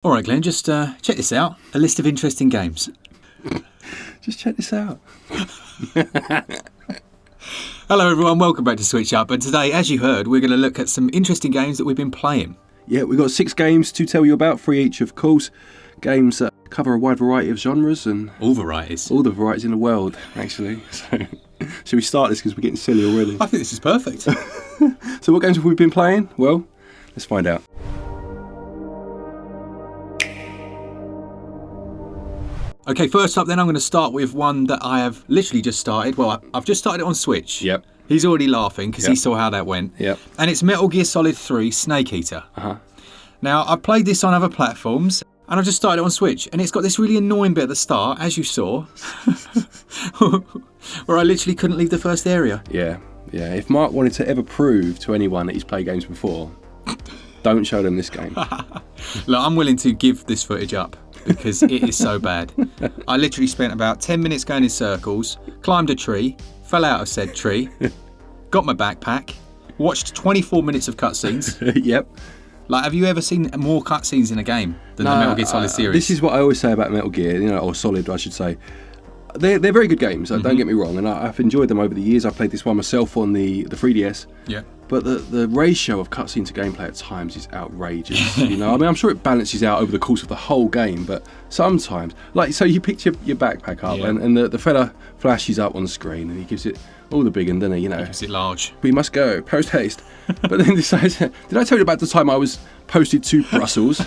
All right, Glenn, just check this out. A list of interesting games. Just check this out. Hello, everyone. Welcome back to SwitchUp. And today, as you heard, we're going to look at some interesting games that we've been playing. Yeah, we've got 6 games to tell you about, 3 each, of course. Games that cover a wide variety of genres and... All varieties. All the varieties in the world, actually. So, should we start this because we're getting silly already? I think this is perfect. So what games have we been playing? Well, let's find out. Okay, first up then, I'm going to start with one that I have literally just started. Well, I've just started it on Switch. Yep. He's already laughing because he saw how that went. Yep. And it's Metal Gear Solid 3 Snake Eater. Uh-huh. Now, I've played this on other platforms, and I've just started it on Switch, and it's got this really annoying bit at the start, as you saw, where I literally couldn't leave the first area. Yeah. If Mark wanted to ever prove to anyone that he's played games before, don't show them this game. Look, I'm willing to give this footage up because it is so bad. I literally spent about 10 minutes going in circles, climbed a tree, fell out of said tree, got my backpack, watched 24 minutes of cutscenes. Yep. Like, have you ever seen more cutscenes in a game than the Metal Gear Solid series? This is what I always say about Metal Gear, or Solid, I should say. They're very good games, don't get me wrong, and I've enjoyed them over the years. I played this one myself on the 3DS. Yeah. But the ratio of cutscene to gameplay at times is outrageous. I mean, I'm sure it balances out over the course of the whole game, but sometimes, like, so you picked your backpack up, and the fella flashes up on the screen, and he gives it all the big one, doesn't he? He gives it large. We must go, post haste. But then decides, did I tell you about the time I was posted to Brussels?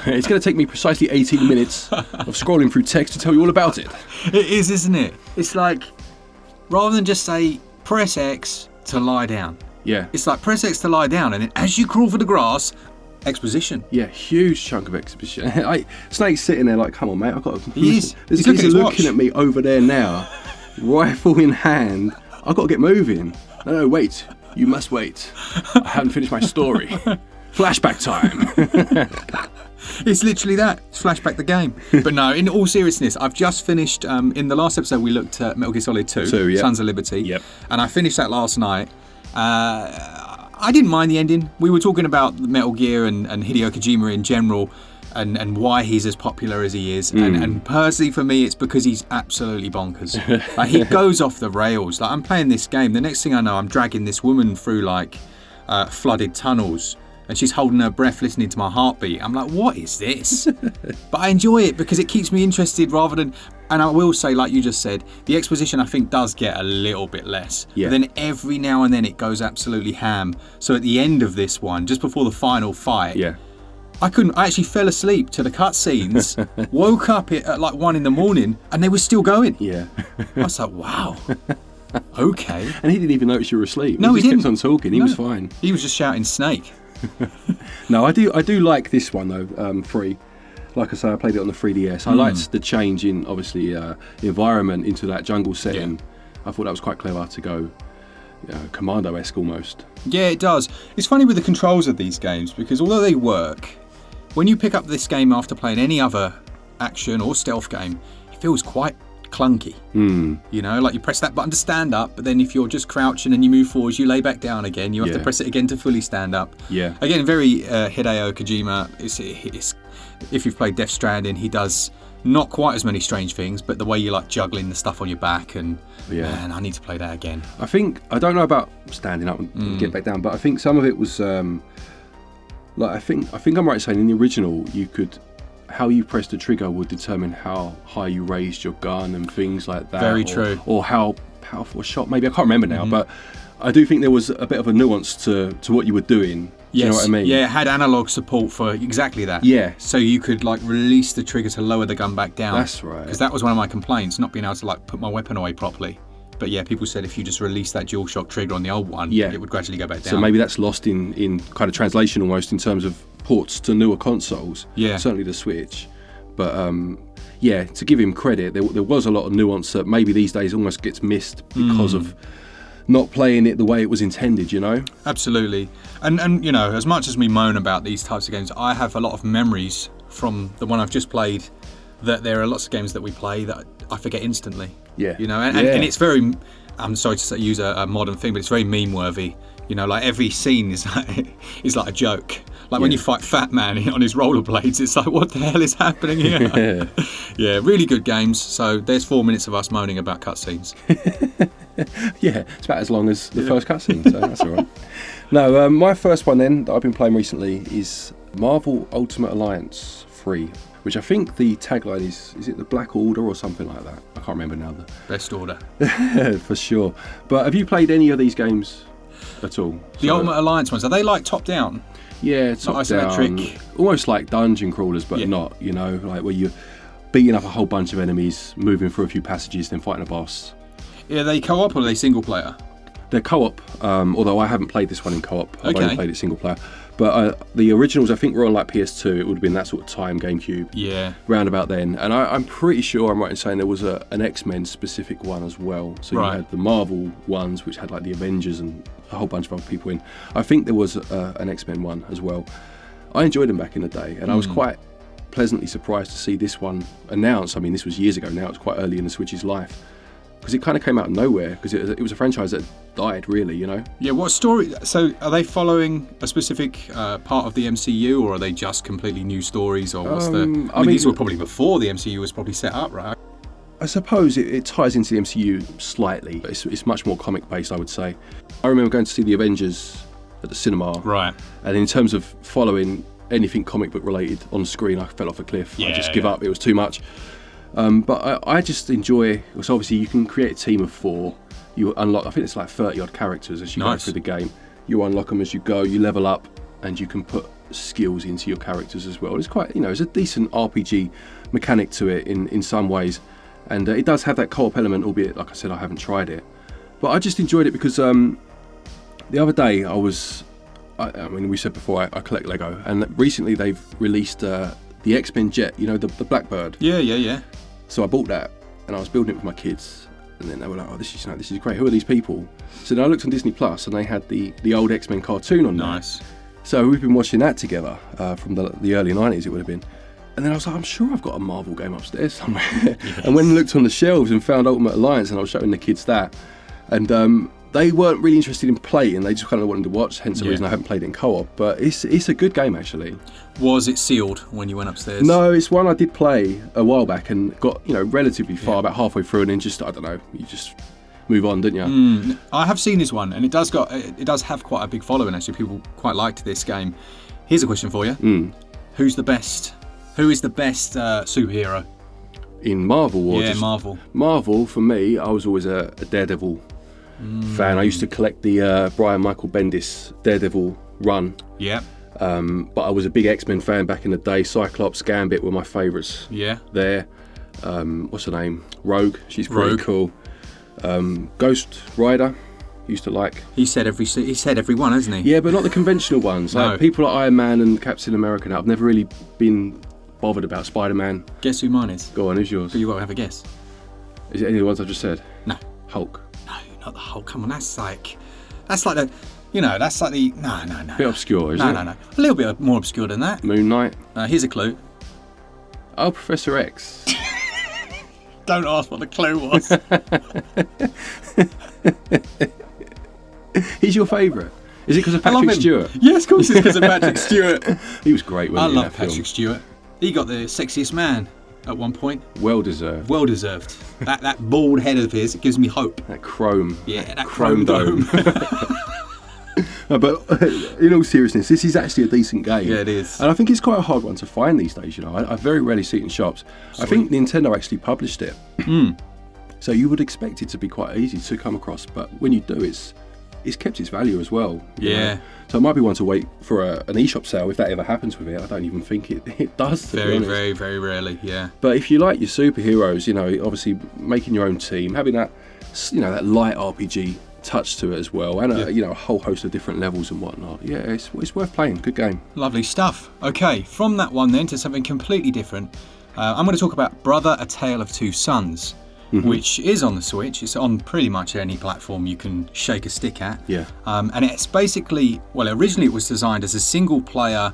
It's going to take me precisely 18 minutes of scrolling through text to tell you all about it. It is, isn't it? It's like, rather than just say, press X to lie down. Yeah. It's like, press X to lie down, and then as you crawl for the grass, exposition. Yeah, huge chunk of exposition. Snake's sitting there like, come on, mate, I've got to... He's looking at me over there now, rifle in hand. I've got to get moving. No, wait. You must wait. I haven't finished my story. Flashback time. It's literally that. It's flashback the game. But no, in all seriousness, I've just finished, in the last episode we looked at Metal Gear Solid 2, Sons of Liberty. Yep. And I finished that last night. I didn't mind the ending. We were talking about Metal Gear and Hideo Kojima in general and why he's as popular as he is. And personally for me, it's because he's absolutely bonkers. Like, he goes off the rails. Like, I'm playing this game. The next thing I know, I'm dragging this woman through like flooded tunnels. And she's holding her breath listening to my heartbeat. I'm like, what is this? But I enjoy it because it keeps me interested rather than... And I will say, like you just said, the exposition I think does get a little bit less. Yeah. But then every now and then it goes absolutely ham. So at the end of this one, just before the final fight, I actually fell asleep to the cutscenes, woke up at like 1 a.m, and they were still going. Yeah. I was like, wow. Okay. And he didn't even notice you were asleep. No, he didn't. Kept on talking. He was fine. He was just shouting snake. No, I do like this one though. Free, like I say, I played it on the 3DS. I liked the change in obviously environment into that jungle setting. I thought that was quite clever to go Commando-esque almost. Yeah, it does. It's funny with the controls of these games because although they work, when you pick up this game after playing any other action or stealth game, it feels quite clunky. Like you press that button to stand up, but then if you're just crouching and you move forwards, you lay back down again. You have to press it again to fully stand up. Yeah. Again, very Hideo Kojima. It's, if you've played Death Stranding, he does not quite as many strange things, but the way you like juggling the stuff on your back and man, I need to play that again. I don't know about standing up and get back down, but I think some of it was I think I'm right in saying in the original you could. How you pressed the trigger would determine how high you raised your gun and things like that. Very true. Or how powerful a shot. Maybe I can't remember now, but I do think there was a bit of a nuance to what you were doing. Do you know what I mean? Yeah, it had analog support for exactly that. Yeah. So you could like release the trigger to lower the gun back down. That's right. Because that was one of my complaints, not being able to like put my weapon away properly. But yeah, people said if you just release that dual shock trigger on the old one, it would gradually go back down. So maybe that's lost in kind of translation almost in terms of ports to newer consoles. Yeah. Certainly the Switch. But to give him credit, there was a lot of nuance that maybe these days almost gets missed because of not playing it the way it was intended, Absolutely. And as much as we moan about these types of games, I have a lot of memories from the one I've just played that there are lots of games that we play that I forget instantly. Yeah. And it's very, I'm sorry to use a modern thing, but it's very meme worthy. Like every scene is like a joke. Like when you fight Fat Man on his rollerblades, it's like, what the hell is happening here? Yeah, really good games. So there's 4 minutes of us moaning about cutscenes. Yeah, it's about as long as the first cutscene, so that's all right. No, my first one then that I've been playing recently is Marvel Ultimate Alliance 3, which I think the tagline is it the Black Order or something like that? I can't remember now. Best order. For sure. But have you played any of these games at all? The Ultimate Alliance ones, are they like top down? Yeah, top down. Isometric. Almost like dungeon crawlers, but not, you know, like where you're beating up a whole bunch of enemies, moving through a few passages, then fighting a boss. Yeah, are they co-op or are they single player? They're co-op, although I haven't played this one in co-op. I've Okay. only played it single player. But the originals, I think, were on like PS2. It would have been that sort of time, GameCube. Yeah. Round about then. And I'm pretty sure I'm right in saying there was an X-Men specific one as well. So Right. you had the Marvel ones, which had like the Avengers and a whole bunch of other people in. I think there was an X-Men one as well. I enjoyed them back in the day, and I was quite pleasantly surprised to see this one announced. I mean, this was years ago now. It's quite early in the Switch's life. Because it kind of came out of nowhere, because it was a franchise that died, really, you know? Yeah, what story? So are they following a specific part of the MCU, or are they just completely new stories, or what's I mean, these were probably before the MCU was probably set up, right? I suppose it ties into the MCU slightly, but it's much more comic-based, I would say. I remember going to see the Avengers at the cinema. Right. And in terms of following anything comic book related on screen, I fell off a cliff. I just give up. It was too much. But I just enjoy, so obviously you can create a team of 4. You unlock, I think it's like 30 odd characters as you go through the game. You unlock them as you go, you level up, and you can put skills into your characters as well. It's quite, it's a decent RPG mechanic to it in some ways. And it does have that co-op element, albeit, like I said, I haven't tried it. But I just enjoyed it because the other day I mean, we said before, I collect Lego, and recently they've released the X-Men jet, the Blackbird. Yeah. So I bought that, and I was building it with my kids, and then they were like, "Oh, this is great. Who are these people?" So then I looked on Disney Plus, and they had the old X-Men cartoon on there. Nice. So we've been watching that together from the early 90s, it would have been. And then I was like, I'm sure I've got a Marvel game upstairs somewhere. Yes. And when I looked on the shelves and found Ultimate Alliance, and I was showing the kids that, and they weren't really interested in playing, they just kind of wanted to watch, hence the reason I haven't played it in co-op. But it's a good game, actually. Was it sealed when you went upstairs? No, it's one I did play a while back and got, relatively far, about halfway through, and then just, I don't know, you just move on, didn't you? I have seen this one, and it does have quite a big following, actually. People quite liked this game. Here's a question for you. Who is the best superhero? In Marvel? Or just Marvel. Marvel, for me, I was always a Daredevil fan. I used to collect the Brian Michael Bendis Daredevil run. Yeah. But I was a big X-Men fan back in the day. Cyclops, Gambit were my favourites. Yeah. There. What's her name? Rogue. She's pretty cool. Ghost Rider. Used to like. He said every one, hasn't he? Yeah, but not the conventional ones. No. Like people like Iron Man and Captain America. Now, I've never really been bothered about Spider-Man. Guess who mine is? Go on, who's yours? But you won't have a guess. Is it any of the ones I've just said? No. Hulk. No, not the Hulk. Come on, that's like the. That's like the. No. Bit obscure, isn't it? No. A little bit more obscure than that. Moon Knight. Here's a clue. Oh, Professor X. Don't ask what the clue was. He's your favourite? Is it because of Patrick Stewart? Yes, of course it's because of Patrick Stewart. He was great, wasn't he? I love Patrick Stewart. He got the sexiest man at one point. Well deserved. Well deserved. That bald head of his, it gives me hope. That chrome. Yeah, that chrome dome. No, but in all seriousness, this is actually a decent game. Yeah, it is. And I think it's quite a hard one to find these days, I very rarely see it in shops. Sweet. I think Nintendo actually published it. So you would expect it to be quite easy to come across, but when you do, it's kept its value as well. Yeah. So it might be one to wait for an eShop sale if that ever happens with it. I don't even think it does. Very, very, very rarely, yeah. But if you like your superheroes, obviously making your own team, having that, that light RPG touch to it as well, and a whole host of different levels and whatnot. Yeah, it's worth playing. Good game. Lovely stuff. Okay, from that one then to something completely different. I'm going to talk about Brother: A Tale of Two Sons. Which is on the Switch. It's on pretty much any platform you can shake a stick at. Yeah. And it's basically, originally it was designed as a single player,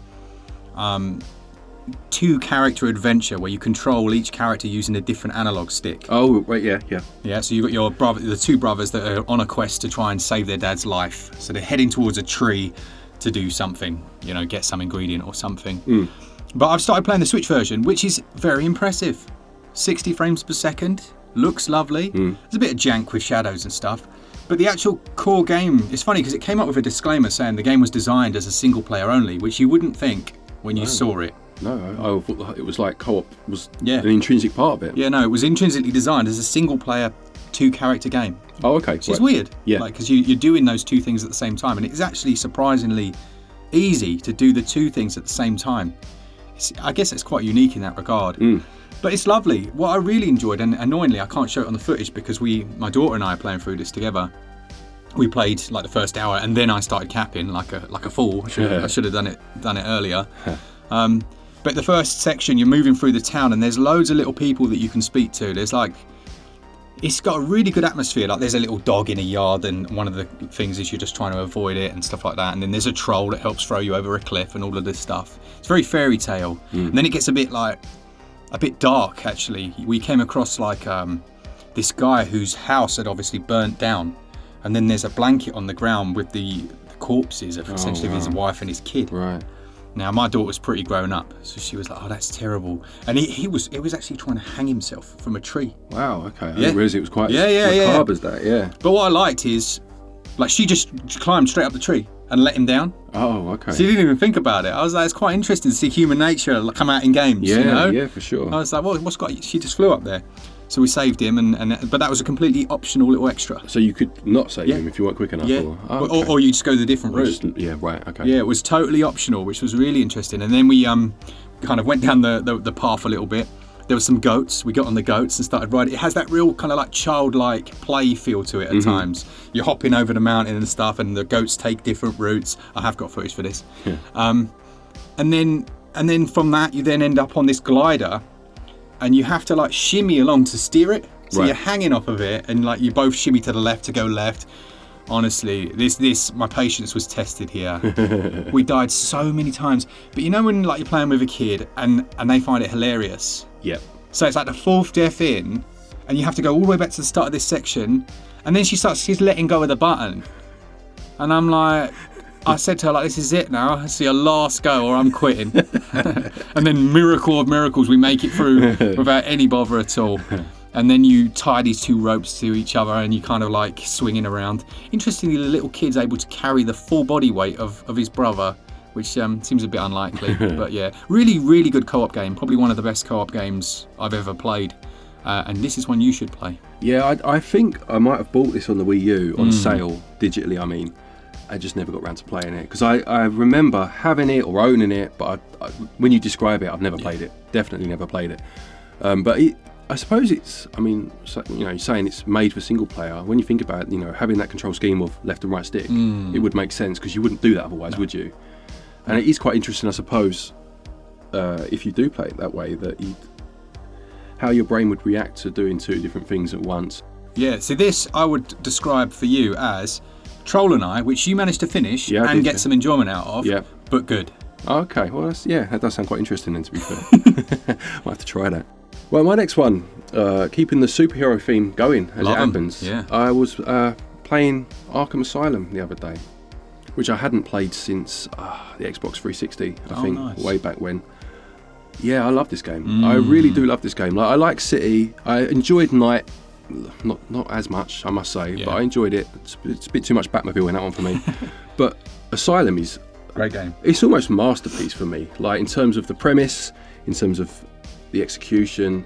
2-character adventure where you control each character using a different analog stick. Oh, right, yeah. Yeah, so you've got your the 2 brothers that are on a quest to try and save their dad's life. So they're heading towards a tree to do something. get some ingredient or something. But I've started playing the Switch version, which is very impressive. 60 frames per second, looks lovely. There's a bit of jank with shadows and stuff. But the actual core game, it's funny because it came up with a disclaimer saying the game was designed as a single player only, which you wouldn't think when you saw it. No, I thought it was like co-op was an intrinsic part of it. Yeah, no, it was intrinsically designed as a single player, 2-character game. Oh, okay. Which is weird. Yeah. Because you're doing those two things at the same time. And it's actually surprisingly easy to do the two things at the same time. I guess it's quite unique in that regard. But it's lovely. What I really enjoyed, and annoyingly I can't show it on the footage because my daughter and I are playing through this together. We played like the first hour and then I started capping like a fool. I should have done it earlier. But the first section, you're moving through the town and there's loads of little people that you can speak to. There's it's got a really good atmosphere. Like there's a little dog in a yard and one of the things is you're just trying to avoid it and stuff like that. And then there's a troll that helps throw you over a cliff and all of this stuff. It's very fairy tale. And then it gets a bit dark actually. We came across this guy whose house had obviously burnt down. And then there's a blanket on the ground with the corpses of essentially his wife and his kid. Right. Now my daughter's pretty grown up, so she was like, "Oh, that's terrible." And he was actually trying to hang himself from a tree. Wow. Okay. I didn't realise it was quite macabre as that. Yeah. But what I liked is, she just climbed straight up the tree and let him down. Oh, okay. She didn't even think about it. I was like, it's quite interesting to see human nature come out in games. Yeah. Yeah, for sure. I was like, well, she just flew up there. So we saved him, but that was a completely optional little extra. So you could not save him if you weren't quick enough? Yeah, or you just go the different route. Right, okay. Yeah, it was totally optional, which was really interesting. And then we kind of went down the path a little bit. There were some goats. We got on the goats and started riding. It has that real kind of childlike play feel to it at times. You're hopping over the mountain and stuff, and the goats take different routes. I have got footage for this. Yeah. And then from that, you then end up on this glider. And you have to shimmy along to steer it. So you're hanging off of it and you both shimmy to the left to go left. Honestly, my patience was tested here. We died so many times. But when you're playing with a kid and they find it hilarious. Yeah. So it's the fourth death in and you have to go all the way back to the start of this section. And then she's letting go of the button. And I'm like, I said to her, this is it now. It's your last go or I'm quitting. And then miracle of miracles, we make it through without any bother at all. And then you tie these two ropes to each other and you kind of swinging around. Interestingly, the little kid's able to carry the full body weight of his brother, which seems a bit unlikely. But yeah, really, really good co-op game. Probably one of the best co-op games I've ever played. And this is one you should play. Yeah, I think I might have bought this on the Wii U on sale, digitally I mean. I just never got around to playing it because I remember having it or owning it, but when you describe it, I've never played it. Definitely never played it. But I suppose you're saying it's made for single player. When you think about it, having that control scheme of left and right stick, it would make sense because you wouldn't do that otherwise, would you? And it is quite interesting, I suppose, if you do play it that way, how your brain would react to doing two different things at once. Yeah. So this I would describe for you as Troll and I, which you managed to finish get some enjoyment out of, but good. Okay, well, that does sound quite interesting then, to be fair. Might have to try that. Well, my next one, keeping the superhero theme going as it happens, I was playing Arkham Asylum the other day, which I hadn't played since the Xbox 360, I think, way back when. Yeah, I love this game. I really do love this game. I like City. I enjoyed Night. Not as much, I must say, but I enjoyed it. It's a bit too much Batmobile in that one for me. But Asylum is great game. It's almost a masterpiece for me. In terms of the premise, in terms of the execution,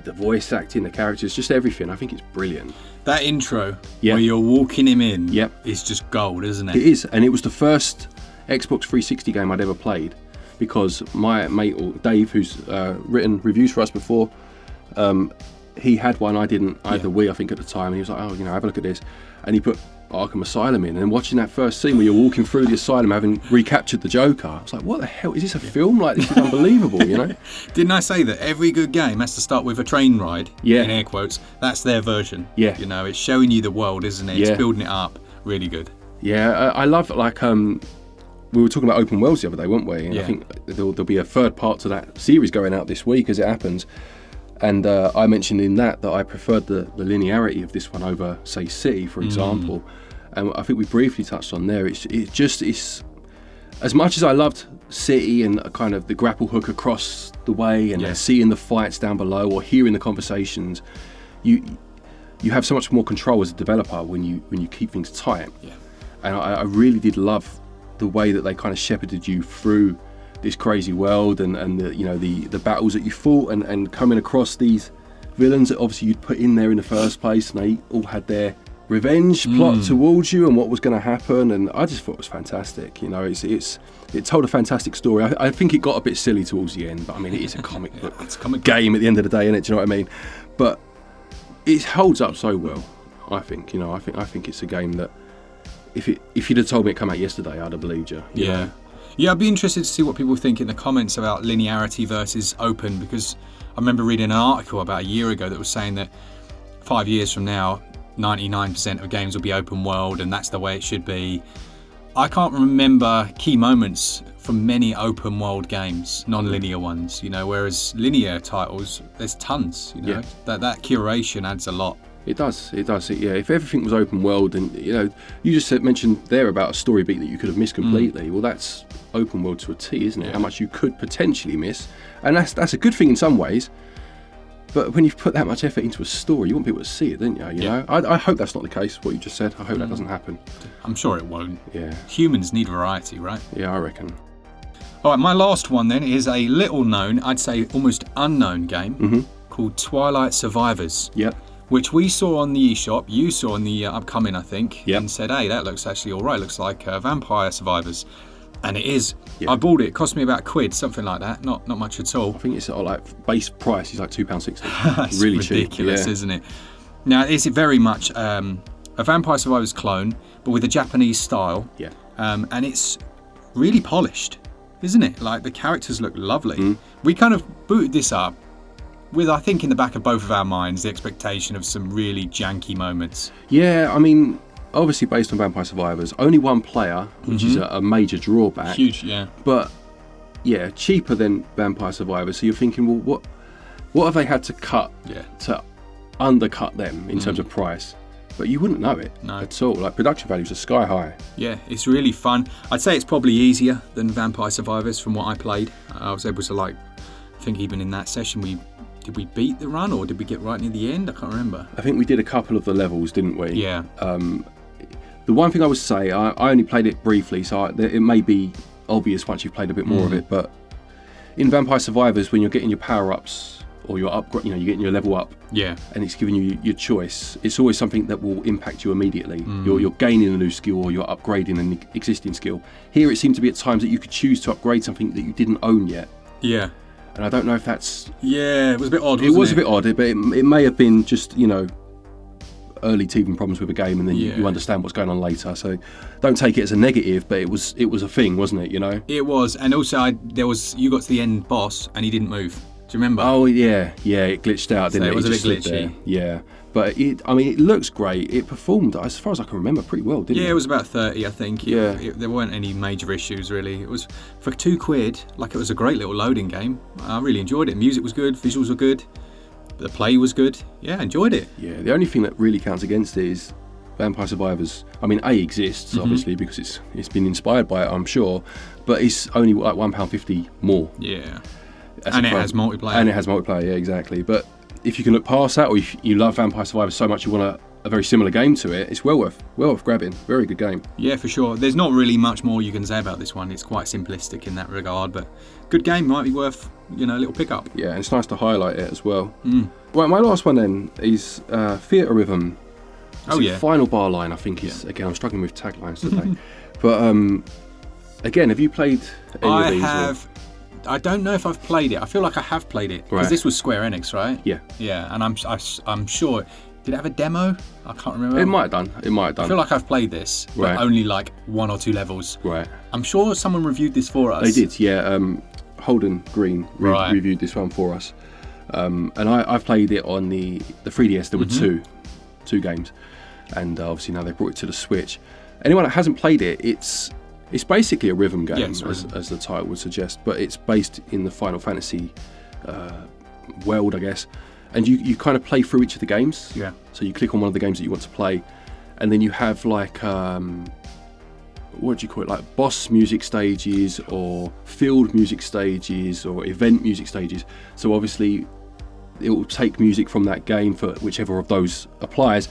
the voice acting, the characters, just everything. I think it's brilliant. That intro where you're walking him in is just gold, isn't it? It is, and it was the first Xbox 360 game I'd ever played because my mate Dave, who's written reviews for us before, he had one, I didn't. I had the Wii, I think, at the time, and he was like, have a look at this. And he put Arkham Asylum in, and watching that first scene where you're walking through the asylum having recaptured the Joker, I was like, what the hell, is this a film? This is unbelievable, Didn't I say that every good game has to start with a train ride, in air quotes? That's their version. Yeah. It's showing you the world, isn't it? It's building it up. Really good. Yeah, I love, we were talking about open worlds the other day, weren't we? And I think there'll be a third part to that series going out this week as it happens. And I mentioned in that I preferred the linearity of this one over, say, City, for example. And I think we briefly touched on there. It's as much as I loved City and kind of the grapple hook across the way and seeing the fights down below or hearing the conversations, you have so much more control as a developer when you keep things tight. Yeah. And I really did love the way that they kind of shepherded you through this crazy world and the battles that you fought and coming across these villains that obviously you'd put in there in the first place, and they all had their revenge plot towards you and what was going to happen, and I just thought it was fantastic. You know, it told a fantastic story. I think it got a bit silly towards the end, but I mean, it is a comic book game at the end of the day, isn't it? Do you know what I mean? But it holds up so well. I think it's a game that if you'd have told me it come out yesterday, I'd have believed you. You know? Yeah, I'd be interested to see what people think in the comments about linearity versus open, because I remember reading an article about a year ago that was saying that 5 years from now, 99% of games will be open world, and that's the way it should be. I can't remember key moments from many open world games, non-linear ones, you know, whereas linear titles, there's tons, you know. That curation adds a lot. It does. Yeah, if everything was open world, and you know, you just mentioned there about a story beat that you could have missed completely. Well, that's open world to a T, isn't it? Yeah. How much you could potentially miss, and that's a good thing in some ways. But when you've put that much effort into a story, you want people to see it, don't you? You know, I hope that's not the case. What you just said, I hope that doesn't happen. I'm sure it won't. Yeah. Humans need variety, right? Yeah, I reckon. All right, my last one then is a little known, I'd say almost unknown game called Twilight Survivors. Yep. Which we saw on the eShop, you saw on the upcoming, I think, Yep. and said, hey, that looks actually all right. Looks like Vampire Survivors. And it is. Yep. I bought it. It cost me about £1, something like that. Not much at all. I think it's like base price is like £2.60. It's really ridiculous, cheap. isn't it? Now, it's very much a Vampire Survivors clone, but with a Japanese style. Yeah. And it's really polished, isn't it? Like, the characters look lovely. We kind of booted this up with, I think, in the back of both of our minds, the expectation of some really janky moments. Yeah, I mean, obviously based on Vampire Survivors, only one player, which is a major drawback. Huge, yeah. But, yeah, cheaper than Vampire Survivors. So you're thinking, well, what have they had to cut to undercut them in terms of price? But you wouldn't know it at all. Like, production values are sky high. Yeah, it's really fun. I'd say it's probably easier than Vampire Survivors from what I played. I was able to, like, I think even in that session did we beat the run, or did we get right near the end? I can't remember. I think we did a couple of the levels, didn't we? Yeah. The one thing I would say, I only played it briefly, so it may be obvious once you've played a bit more of it, but in Vampire Survivors, when you're getting your power-ups or your upgrade, you know, you're getting your level up, and it's giving you your choice, it's always something that will impact you immediately. You're gaining a new skill or you're upgrading an existing skill. Here it seemed to be at times that you could choose to upgrade something that you didn't own yet. Yeah. And I don't know if that's... Yeah, it was a bit odd, wasn't it? It was a bit odd, but it may have been just, you know, early teething problems with a game, and then you understand what's going on later. So don't take it as a negative, but it was a thing, wasn't it, you know? It was, and also you got to the end boss and he didn't move. Do you remember? Oh, yeah, it glitched out, didn't it? It was a bit just glitchy. there. Yeah. But it looks great. It performed, as far as I can remember, pretty well, didn't it? Yeah, it was about 30, I think. Yeah. There weren't any major issues, really. It was, for £2, like, it was a great little loading game. I really enjoyed it. Music was good, visuals were good, the play was good. Yeah, enjoyed it. Yeah, the only thing that really counts against it is Vampire Survivors. I mean, A exists, obviously, because it's been inspired by it, I'm sure, but it's only like £1.50 more. Yeah. And it has multiplayer. And it has multiplayer, yeah, exactly. But if you can look past that, or if you love Vampire Survivors so much you want a very similar game to it, it's well worth grabbing. Very good game. Yeah, for sure. There's not really much more you can say about this one. It's quite simplistic in that regard, but good game, might be worth, you know, a little pickup. Yeah, and it's nice to highlight it as well. Right, my last one then is THEATRHYTHM. Final bar line, I think, is again. I'm struggling with taglines today, but again, have you played any of these? I have. I don't know if I've played it. I feel like I have played it because this was Square Enix, right? Yeah. Yeah, and I'm sure. Did it have a demo? I can't remember. It might have done. I feel like I've played this, but only like 1 or 2 levels. Right. I'm sure someone reviewed this for us. They did, yeah. Holden Green reviewed this one for us, and I've played it on the 3DS. There were two games, and obviously now they brought it to the Switch. Anyone that hasn't played it, it's basically a rhythm game, as the title would suggest, but it's based in the Final Fantasy world, I guess. And you kind of play through each of the games. Yeah. So you click on one of the games that you want to play, and then you have like what do you call it, like boss music stages or field music stages or event music stages. So obviously it will take music from that game for whichever of those applies,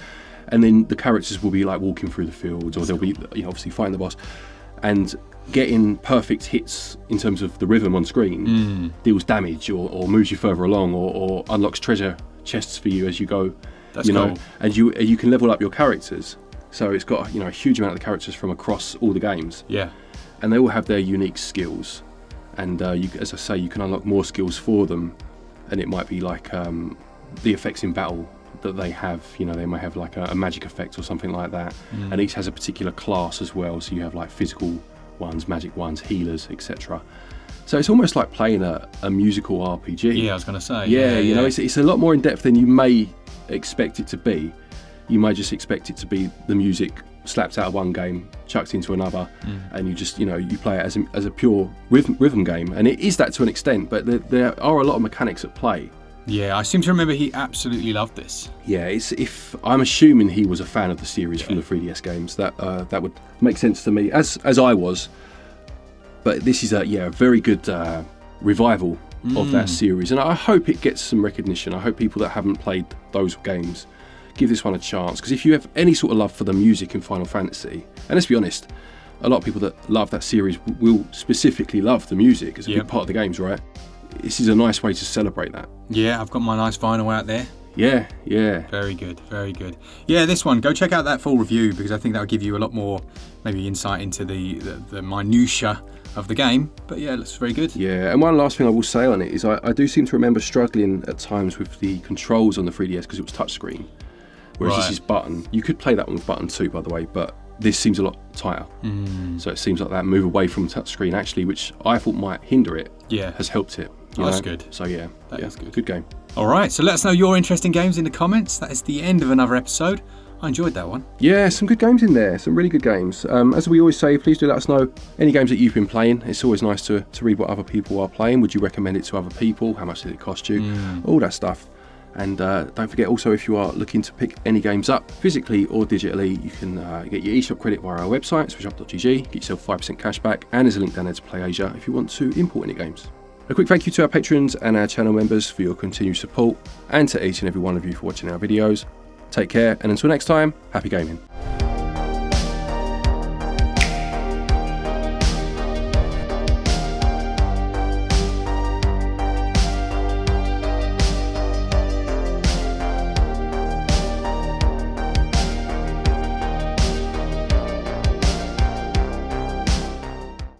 and then the characters will be like walking through the fields, or they'll be, you know, obviously fighting the boss, and getting perfect hits in terms of the rhythm on screen deals damage or moves you further along, or unlocks treasure chests for you as you go. That's you know, cool. and you can level up your characters. So it's got, you know, a huge amount of the characters from across all the games. Yeah. And they all have their unique skills, and you, as I say, you can unlock more skills for them, and it might be like the effects in battle that they have. You know, they might have like a magic effect or something like that, and each has a particular class as well. So you have like physical ones, magic ones, healers, etc. So it's almost like playing a musical RPG. Yeah, I was going to say. Yeah, you know, it's a lot more in depth than you may expect it to be. You might just expect it to be the music slapped out of one game, chucked into another, and you just, you know, you play it as a pure rhythm game, and it is that to an extent, but there are a lot of mechanics at play. Yeah, I seem to remember he absolutely loved this. Yeah, if I'm assuming he was a fan of the series from the 3DS games, that would make sense to me, as I was. But this is a very good revival of that series, and I hope it gets some recognition. I hope people that haven't played those games give this one a chance, because if you have any sort of love for the music in Final Fantasy, and let's be honest, a lot of people that love that series will specifically love the music as a big part of the games, right? This is a nice way to celebrate that. Yeah, I've got my nice vinyl out there. Yeah. Very good, very good. Yeah, this one, go check out that full review, because I think that'll give you a lot more maybe insight into the minutiae of the game. But yeah, it looks very good. Yeah, and one last thing I will say on it is I do seem to remember struggling at times with the controls on the 3DS because it was touchscreen, whereas this is button. You could play that one with button too, by the way, but this seems a lot tighter. So it seems like that move away from touchscreen, actually, which I thought might hinder it, has helped it. That's good. So yeah, that's good. Good game. All right, so let us know your interesting games in the comments. That is the end of another episode. I enjoyed that one. Yeah, some good games in there, some really good games. As we always say, please do let us know any games that you've been playing. It's always nice to read what other people are playing. Would you recommend it to other people? How much did it cost you? All that stuff. And don't forget also, if you are looking to pick any games up physically or digitally, you can get your eShop credit via our website, switchup.gg, get yourself 5% cash back, and there's a link down there to Play Asia if you want to import any games. A quick thank you to our patrons and our channel members for your continued support, and to each and every one of you for watching our videos. Take care, and until next time, happy gaming.